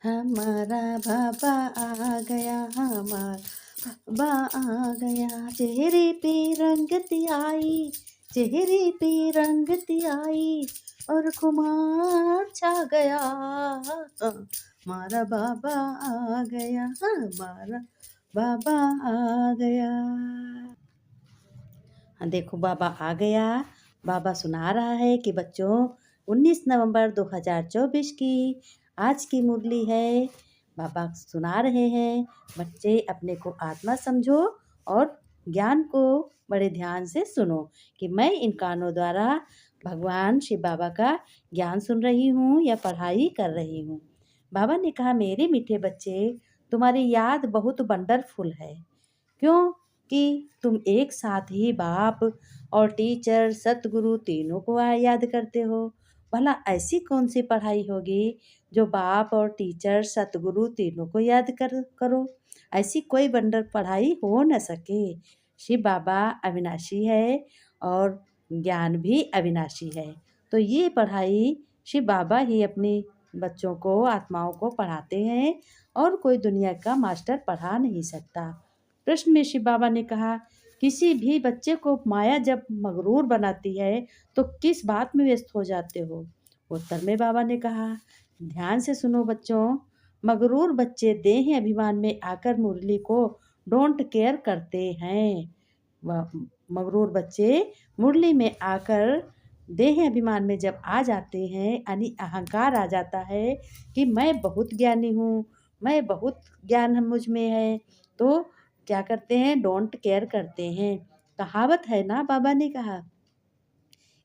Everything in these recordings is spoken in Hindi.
हमारा बाबा आ गया, हमारा बाबा आ गया। चेहरे पे रंगत आई, चेहरे पे रंगत आई, और खुमार छा गया। हमारा बाबा आ गया, हमारा बाबा आ गया। हाँ, देखो बाबा आ गया। बाबा सुना रहा है कि बच्चों 19 नवंबर 2024 की आज की मुरली है। बाबा सुना रहे हैं, बच्चे अपने को आत्मा समझो और ज्ञान को बड़े ध्यान से सुनो कि मैं इन कानों द्वारा भगवान शिव बाबा का ज्ञान सुन रही हूँ या पढ़ाई कर रही हूँ। बाबा ने कहा, मेरे मीठे बच्चे, तुम्हारी याद बहुत वंडरफुल है। क्यों कि तुम एक साथ ही बाप और टीचर सतगुरु तीनों को याद करते हो। भला ऐसी कौन सी पढ़ाई होगी जो बाप और टीचर सतगुरु तीनों को याद करो। ऐसी कोई वंडर पढ़ाई हो न सके। शिव बाबा अविनाशी है और ज्ञान भी अविनाशी है। तो ये पढ़ाई शिव बाबा ही अपने बच्चों को, आत्माओं को पढ़ाते हैं और कोई दुनिया का मास्टर पढ़ा नहीं सकता। प्रश्न में शिव बाबा ने कहा, किसी भी बच्चे को माया जब मगरूर बनाती है तो किस बात में व्यस्त हो जाते हो। उत्तर में बाबा ने कहा, ध्यान से सुनो बच्चों, मगरूर बच्चे देह अभिमान में आकर मुरली को डोंट केयर करते हैं। मगरूर बच्चे मुरली में आकर देह अभिमान में जब आ जाते हैं, यानी अहंकार आ जाता है कि मैं बहुत ज्ञानी हूँ, मैं बहुत ज्ञान मुझ में है, तो क्या करते हैं, डोंट केयर करते हैं। कहावत है ना, बाबा ने कहा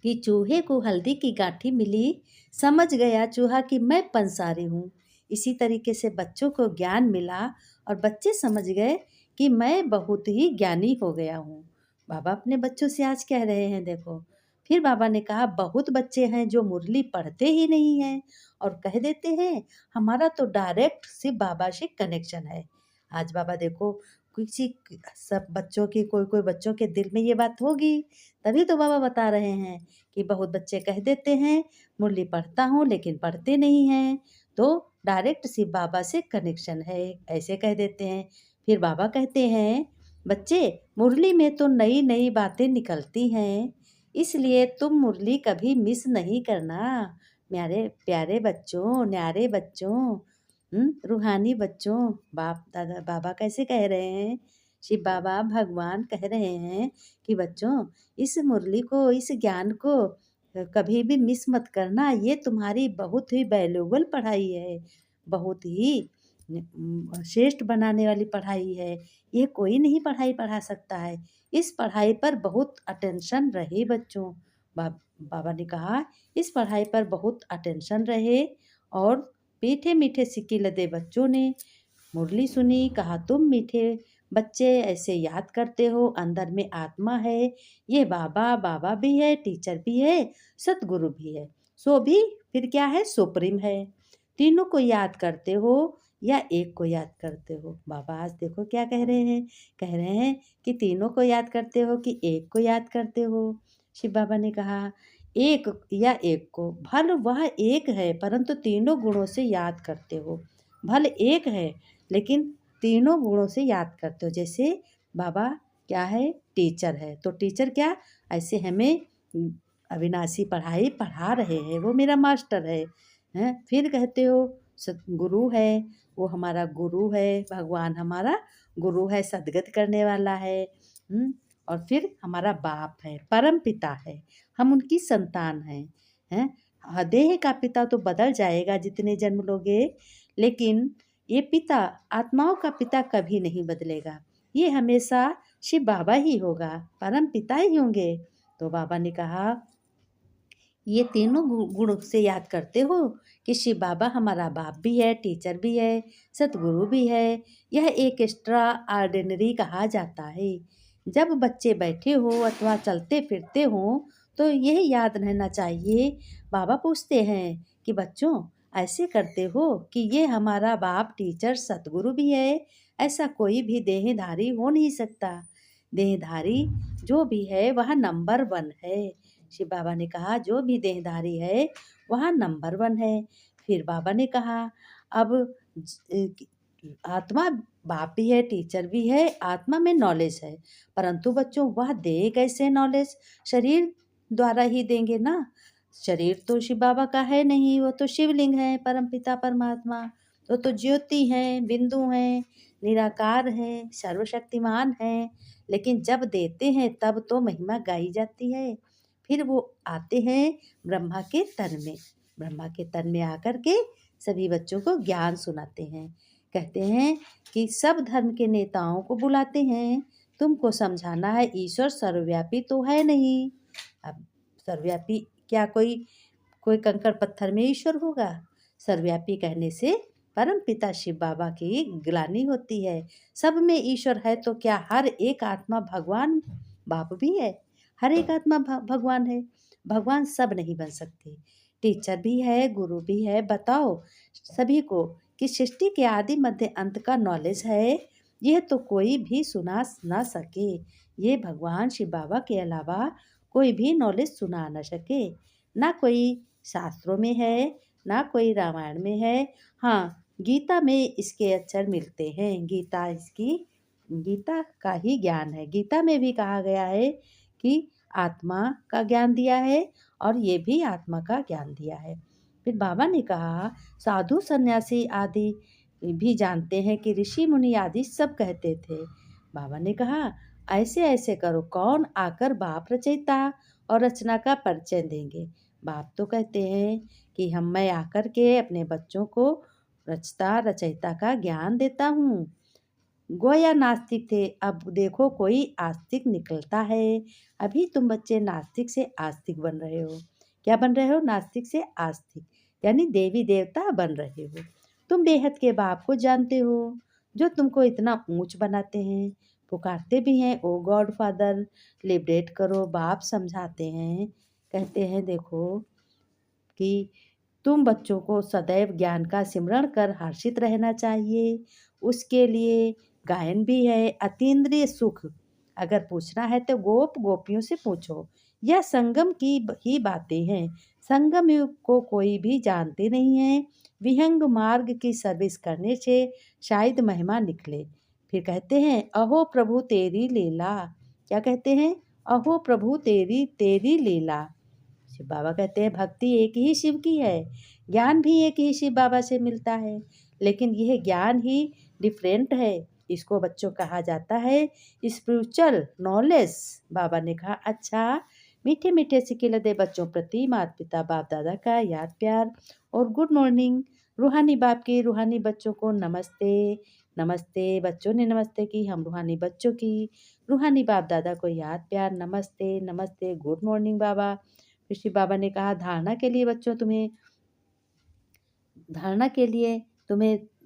कि चूहे को हल्दी की गांठी मिली, समझ गया चूहा कि मैं पंसारी हूँ। इसी तरीके से बच्चों को ज्ञान मिला और बच्चे समझ गए कि मैं बहुत ही ज्ञानी हो गया हूँ। बाबा अपने बच्चों से आज कह रहे हैं, देखो। फिर बाबा ने कहा, बहुत बच्चे हैं जो मुरली पढ़ते ही नहीं हैं और कह देते हैं हमारा तो डायरेक्ट शिव बाबा से कनेक्शन है। आज बाबा देखो, किसी सब बच्चों की, कोई कोई बच्चों के दिल में ये बात होगी, तभी तो बाबा बता रहे हैं कि बहुत बच्चे कह देते हैं मुरली पढ़ता हूँ लेकिन पढ़ते नहीं हैं, तो डायरेक्ट शिव बाबा से कनेक्शन है, ऐसे कह देते हैं। फिर बाबा कहते हैं, बच्चे मुरली में तो नई नई बातें निकलती हैं, इसलिए तुम मुरली कभी मिस नहीं करना। मेरे प्यारे बच्चों, न्यारे बच्चों, रूहानी बच्चों। बाप दादा बाबा कैसे कह रहे हैं, शिव बाबा भगवान कह रहे हैं कि बच्चों, इस मुरली को, इस ज्ञान को कभी भी मिस मत करना। ये तुम्हारी बहुत ही वैल्यूबल पढ़ाई है, बहुत ही श्रेष्ठ बनाने वाली पढ़ाई है। ये कोई नहीं पढ़ाई पढ़ा सकता है। इस पढ़ाई पर बहुत अटेंशन रहे बच्चों। बाबा ने कहा, इस पढ़ाई पर बहुत अटेंशन रहे। और मीठे मीठे सिक्के लदे बच्चों ने मुरली सुनी। कहा, तुम मीठे बच्चे ऐसे याद करते हो, अंदर में आत्मा है। ये बाबा, बाबा भी है, टीचर भी है, सतगुरु भी है, सो भी फिर क्या है, सुप्रीम है। तीनों को याद करते हो या एक को याद करते हो। बाबा आज देखो क्या कह रहे हैं कि तीनों को याद करते हो कि एक को याद करते हो। शिव बाबा ने कहा, एक या एक को, भल वह एक है परंतु तीनों गुणों से याद करते हो। भल एक है लेकिन तीनों गुणों से याद करते हो। जैसे बाबा क्या है, टीचर है, तो टीचर क्या, ऐसे हमें अविनाशी पढ़ाई पढ़ा रहे हैं, वो मेरा मास्टर है, हैं। फिर कहते हो गुरु है, वो हमारा गुरु है, भगवान हमारा गुरु है, सदगत करने वाला है। और फिर हमारा बाप है, परम पिता है, हम उनकी संतान हैं। देह का पिता तो बदल जाएगा जितने जन्म लोगे, लेकिन ये पिता, आत्माओं का पिता कभी नहीं बदलेगा। ये हमेशा शिव बाबा ही होगा, परम पिता ही होंगे। तो बाबा ने कहा, ये तीनों गुण से याद करते हो कि शिव बाबा हमारा बाप भी है, टीचर भी है, सतगुरु भी है। यह एक एक्स्ट्रा ऑर्डिनरी कहा जाता है। जब बच्चे बैठे हो अथवा चलते फिरते हो तो यह याद रहना चाहिए। बाबा पूछते हैं कि बच्चों, ऐसे करते हो कि ये हमारा बाप, टीचर, सतगुरु भी है। ऐसा कोई भी देहधारी हो नहीं सकता। देहधारी जो भी है वह नंबर 1 है। शिव बाबा ने कहा, जो भी देहधारी है वह नंबर 1 है। फिर बाबा ने कहा, अब आत्मा बाप भी है, टीचर भी है, आत्मा में नॉलेज है, परंतु बच्चों वह दे कैसे नॉलेज? शरीर द्वारा ही देंगे ना। शरीर तो शिव बाबा का है नहीं, वो तो शिवलिंग है, परमपिता परमात्मा। वो तो ज्योति है, बिंदु है, निराकार है, सर्वशक्तिमान है। लेकिन जब देते हैं तब तो महिमा गाई जाती है। फिर वो आते हैं ब्रह्मा के तन में। ब्रह्मा के तन में आकर के सभी बच्चों को ज्ञान सुनाते हैं। कहते हैं कि सब धर्म के नेताओं को बुलाते हैं, तुमको समझाना है ईश्वर सर्वव्यापी तो है नहीं। अब सर्वव्यापी क्या कोई कोई कंकड़ पत्थर में ईश्वर होगा? सर्वव्यापी कहने से परम पिता शिव बाबा की ग्लानि होती है। सब में ईश्वर है तो क्या हर एक आत्मा भगवान बाप भी है? हर एक आत्मा भगवान है। भगवान सब नहीं बन सकते। टीचर भी है, गुरु भी है। बताओ सभी को कि सृष्टि के आदि मध्य अंत का नॉलेज है, यह तो कोई भी सुना ना सके। ये भगवान शिव बाबा के अलावा कोई भी नॉलेज सुना न सके। ना कोई शास्त्रों में है, ना कोई रामायण में है। हाँ, गीता में इसके अक्षर मिलते हैं। गीता का ही ज्ञान है। गीता में भी कहा गया है कि आत्मा का ज्ञान दिया है और ये भी आत्मा का ज्ञान दिया है। फिर बाबा ने कहा साधु सन्यासी आदि भी जानते हैं कि ऋषि मुनि आदि सब कहते थे। बाबा ने कहा ऐसे ऐसे करो, कौन आकर बाप रचयिता और रचना का परिचय देंगे। बाप तो कहते हैं कि मैं आकर के अपने बच्चों को रचता रचयिता का ज्ञान देता हूँ। गोया नास्तिक थे, अब देखो कोई आस्तिक निकलता है। अभी तुम बच्चे नास्तिक से आस्तिक बन रहे हो। क्या बन रहे हो? नास्तिक से आस्तिक, यानी देवी देवता बन रहे हो। तुम बेहद के बाप को जानते हो जो तुमको इतना ऊंच बनाते हैं, पुकारते भी हैं ओ गॉड फादर, लिबरेट करो। बाप समझाते हैं, कहते हैं देखो कि तुम बच्चों को सदैव ज्ञान का सिमरण कर हर्षित रहना चाहिए। उसके लिए गायन भी है, अतीन्द्रिय सुख। अगर पूछना है तो गोप गोपियों से पूछो। यह संगम की ही बातें हैं। संगम युग को कोई भी जानते नहीं है। विहंग मार्ग की सर्विस करने से शायद महिमा निकले। फिर कहते हैं अहो प्रभु तेरी लीला। क्या कहते हैं? अहो प्रभु तेरी तेरी लीला। शिव बाबा कहते हैं भक्ति एक ही शिव की है, ज्ञान भी एक ही शिव बाबा से मिलता है, लेकिन यह ज्ञान ही डिफरेंट है। इसको बच्चों कहा जाता है स्पिरिचुअल नॉलेज। बाबा ने कहा अच्छा, मीठे मीठे सिक्के दे बच्चों प्रति माता पिता बाप दादा का याद प्यार और गुड मॉर्निंग। रूहानी बाप के रूहानी बच्चों को नमस्ते। नमस्ते बच्चों ने नमस्ते की, हम रूहानी बच्चों की रूहानी बाप दादा को याद प्यार नमस्ते नमस्ते, गुड मॉर्निंग बाबा। ऋषि बाबा ने कहा धारणा के लिए बच्चों तुम्हें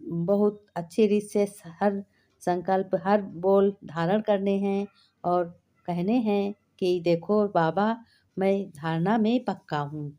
बहुत अच्छी रीत से हर संकल्प हर बोल धारण करने हैं और कहने हैं कि देखो बाबा मैं धारणा में पक्का हूँ।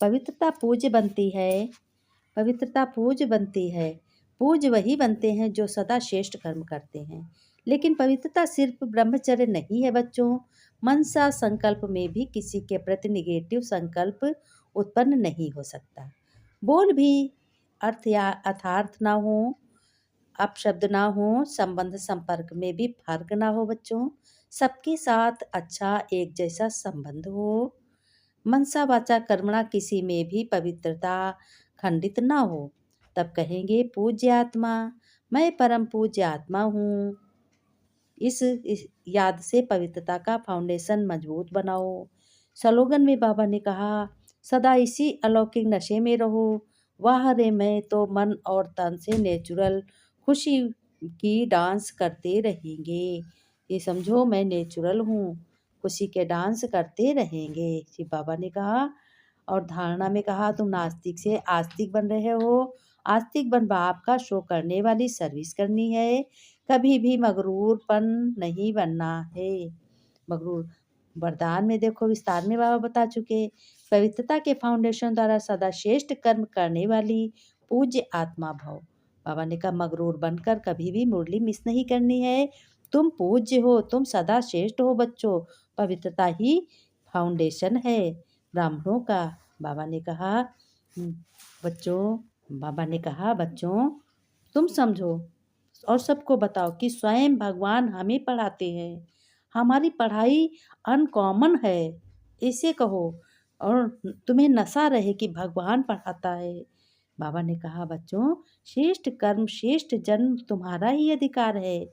पवित्रता पूज्य बनती है। पवित्रता पूज्य बनती है। पूज्य वही बनते हैं जो सदा श्रेष्ठ कर्म करते हैं। लेकिन पवित्रता सिर्फ ब्रह्मचर्य नहीं है बच्चों। मनसा संकल्प में भी किसी के प्रति निगेटिव संकल्प उत्पन्न नहीं हो सकता। बोल भी अर्थ या अर्थार्थ ना हो, अपशब्द ना हो, संबंध संपर्क में भी फर्क ना हो बच्चों। सबके साथ अच्छा एक जैसा संबंध हो। मनसा वाचा कर्मणा किसी में भी पवित्रता खंडित ना हो। तब कहेंगे पूज्य आत्मा, मैं परम पूज्य आत्मा हूँ। इस याद से पवित्रता का फाउंडेशन मजबूत बनाओ। स्लोगन में बाबा ने कहा सदा इसी अलौकिक नशे में रहो। वाह रे मैं तो मन और तन से नेचुरल खुशी की डांस करते रहेंगे। ये समझो मैं नेचुरल हूँ, खुशी के डांस करते रहेंगे। शिव बाबा ने कहा। और धारणा में कहा तुम नास्तिक से आस्तिक बन रहे हो। आस्तिक बन बाप का शो करने वाली सर्विस करनी है, कभी भी मगरूरपन नहीं बनना है। मगरूर वरदान में देखो विस्तार में बाबा बता चुके। पवित्रता के फाउंडेशन द्वारा सदा श्रेष्ठ कर्म करने वाली पूज्य आत्मा भव। बाबा ने कहा मगरूर बनकर कभी भी मुरली मिस नहीं करनी है। तुम पूज्य हो, तुम सदा श्रेष्ठ हो बच्चों। पवित्रता ही फाउंडेशन है ब्राह्मणों का। बाबा ने कहा बच्चों बाबा ने कहा, बच्चों तुम समझो और सबको बताओ कि स्वयं भगवान हमें पढ़ाते हैं। हमारी पढ़ाई अनकॉमन है, इसे कहो, और तुम्हें नशा रहे कि भगवान पढ़ाता है। बाबा ने कहा, बच्चों श्रेष्ठ कर्म श्रेष्ठ जन्म तुम्हारा ही अधिकार है।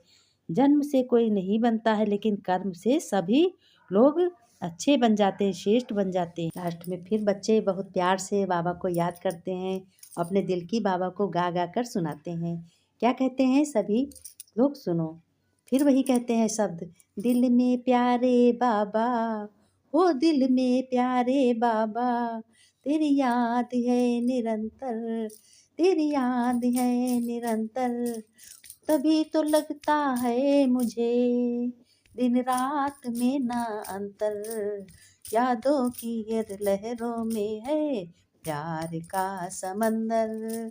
जन्म से कोई नहीं बनता है, लेकिन कर्म से सभी लोग अच्छे बन जाते हैं, श्रेष्ठ बन जाते हैं। लास्ट में फिर बच्चे बहुत प्यार से बाबा को याद करते हैं, अपने दिल की बाबा को गा गा कर सुनाते हैं। क्या कहते हैं सभी लोग, सुनो। फिर वही कहते हैं शब्द, दिल में प्यारे बाबा, हो दिल में प्यारे बाबा, तेरी याद है निरंतर, तेरी याद है निरंतर, तभी तो लगता है मुझे दिन रात में ना अंतर, यादों की हर लहरों में है प्यार का समंदर,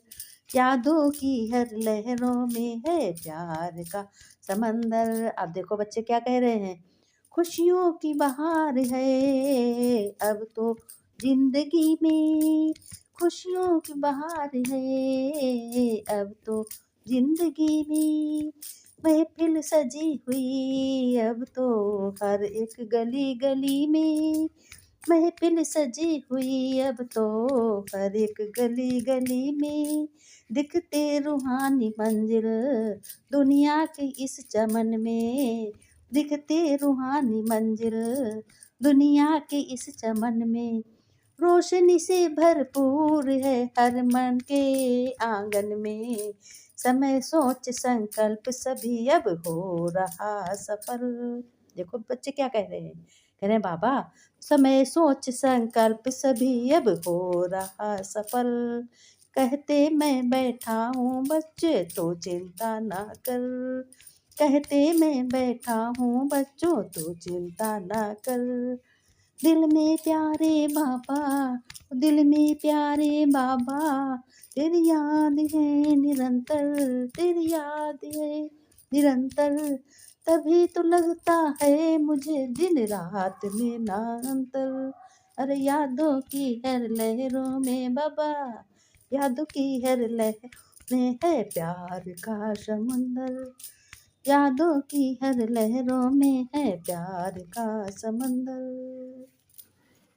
यादों की हर लहरों में है प्यार का समंदर। अब देखो बच्चे क्या कह रहे हैं, खुशियों की बहार है अब तो जिंदगी में, खुशियों की बहार है अब तो जिंदगी में, महफिल सजी हुई अब तो हर एक गली गली में, महफिल सजी हुई अब तो हर एक गली गली में, दिखते रूहानी मंजिल दुनिया के इस चमन में, दिखते रूहानी मंजिल दुनिया के इस चमन में, रोशनी से भरपूर है हर मन के आंगन में, समय सोच संकल्प सभी अब हो रहा सफल। देखो बच्चे क्या कह रहे हैं, कह रहे हैं बाबा समय सोच संकल्प सभी अब हो रहा सफल, कहते मैं बैठा हूँ बच्चे तो चिंता ना कर, कहते मैं बैठा हूँ बच्चों तो चिंता ना कर, दिल में प्यारे बाबा, दिल में प्यारे बाबा, तेरी याद है निरंतर, तेरी याद है निरंतर, तभी तो लगता है मुझे दिन रात में ना अंतर, अरे यादों की हर लहरों में बाबा, यादों की हर लहर में है प्यार का समुंदर, यादों की हर लहरों में है प्यार का समंदर।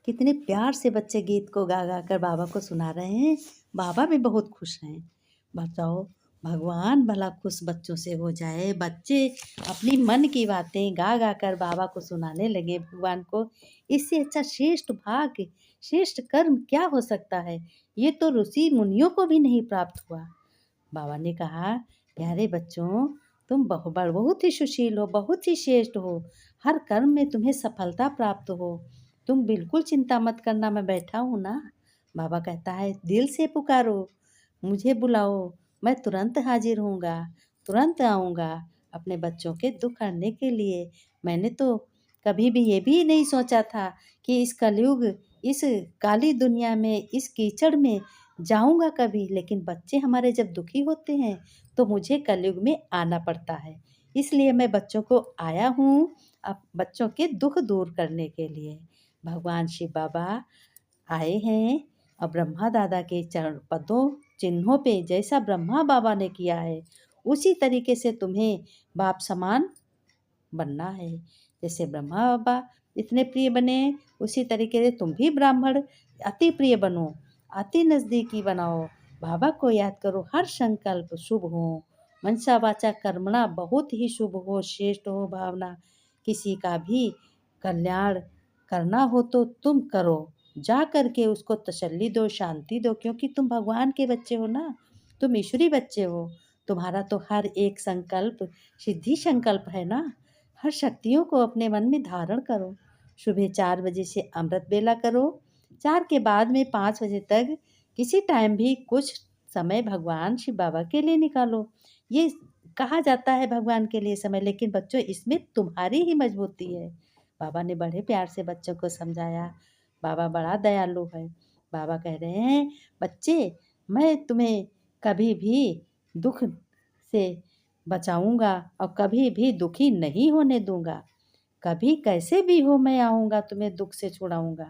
कितने प्यार से बच्चे गीत को गा गा कर बाबा को सुना रहे हैं। बाबा भी बहुत खुश हैं। बताओ, भगवान भला खुश बच्चों से हो जाए। बच्चे अपनी मन की बातें गा गा कर बाबा को सुनाने लगे भगवान को। इससे अच्छा श्रेष्ठ भाग्य श्रेष्ठ कर्म क्या हो सकता है। ये तो ऋषि मुनियों को भी नहीं प्राप्त हुआ। बाबा ने कहा, प्यारे बच्चों, तुम बहुत ही सुशील हो, बहुत ही श्रेष्ठ हो, हर कर्म में तुम्हें सफलता प्राप्त हो, तुम बिल्कुल चिंता मत करना, मैं बैठा हूँ ना। बाबा कहता है, दिल से पुकारो, मुझे बुलाओ, मैं तुरंत हाजिर होऊंगा, तुरंत आऊँगा अपने बच्चों के दुख हरने के लिए। मैंने तो कभी भी ये भी नहीं सोचा था कि इस कलयुग, इस काली दुनिया में, इस कीचड़ में जाऊंगा कभी, लेकिन बच्चे हमारे जब दुखी होते हैं तो मुझे कलयुग में आना पड़ता है। इसलिए मैं बच्चों को आया हूँ, अब बच्चों के दुख दूर करने के लिए। भगवान शिव बाबा आए हैं और ब्रह्मा दादा के चरण पदों चिन्हों पे जैसा ब्रह्मा बाबा ने किया है उसी तरीके से तुम्हें बाप समान बनना है। जैसे ब्रह्मा बाबा इतने प्रिय बने, उसी तरीके से तुम भी ब्राह्मण अति प्रिय बनो, अति नज़दीकी बनाओ। बाबा को याद करो, हर संकल्प शुभ हो, मनसा वाचा कर्मणा बहुत ही शुभ हो, श्रेष्ठ हो भावना। किसी का भी कल्याण करना हो तो तुम करो, जा करके उसको तसल्ली दो, शांति दो, क्योंकि तुम भगवान के बच्चे हो ना, तुम ईश्वरी बच्चे हो। तुम्हारा तो हर एक संकल्प सिद्धि संकल्प है ना। हर शक्तियों को अपने मन में धारण करो। सुबह 4 बजे से अमृत बेला करो, 4 के बाद में 5 बजे तक किसी टाइम भी कुछ समय भगवान शिव बाबा के लिए निकालो। ये कहा जाता है भगवान के लिए समय, लेकिन बच्चों इसमें तुम्हारी ही मजबूती है। बाबा ने बड़े प्यार से बच्चों को समझाया। बाबा बड़ा दयालु है। बाबा कह रहे हैं, बच्चे मैं तुम्हें कभी भी दुख से बचाऊंगा और कभी भी दुखी नहीं होने दूंगा। कभी कैसे भी हो मैं आऊँगा, तुम्हें दुख से छुड़ाऊँगा।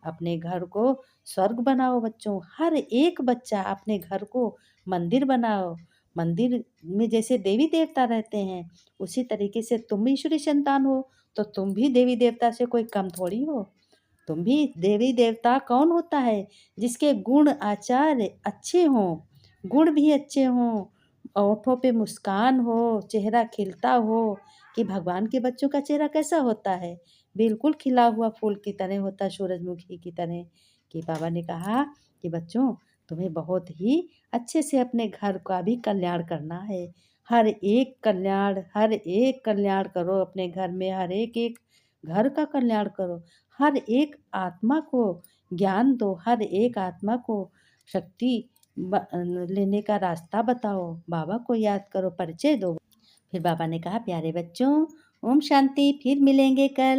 अपने घर को स्वर्ग बनाओ बच्चों। हर एक बच्चा अपने घर को मंदिर बनाओ। मंदिर में जैसे देवी देवता रहते हैं, उसी तरीके से तुम भी ईश्वरी संतान हो, तो तुम भी देवी देवता से कोई कम थोड़ी हो। तुम भी देवी देवता कौन होता है? जिसके गुण आचार अच्छे हों, गुण भी अच्छे हों, होठों पे मुस्कान हो, चेहरा खिलता हो। कि भगवान के बच्चों का चेहरा कैसा होता है? बिल्कुल खिला हुआ फूल की तरह होता है, सूरजमुखी की तरह। कि बाबा ने कहा कि बच्चों, तुम्हें बहुत ही अच्छे से अपने घर का भी कल्याण करना है। हर एक कल्याण करो अपने घर में, हर एक घर का कल्याण करो। हर एक आत्मा को ज्ञान दो, हर एक आत्मा को शक्ति लेने का रास्ता बताओ। बाबा को याद करो, परिचय दो। फिर बाबा ने कहा, प्यारे बच्चों, ओम शांति, फिर मिलेंगे कल।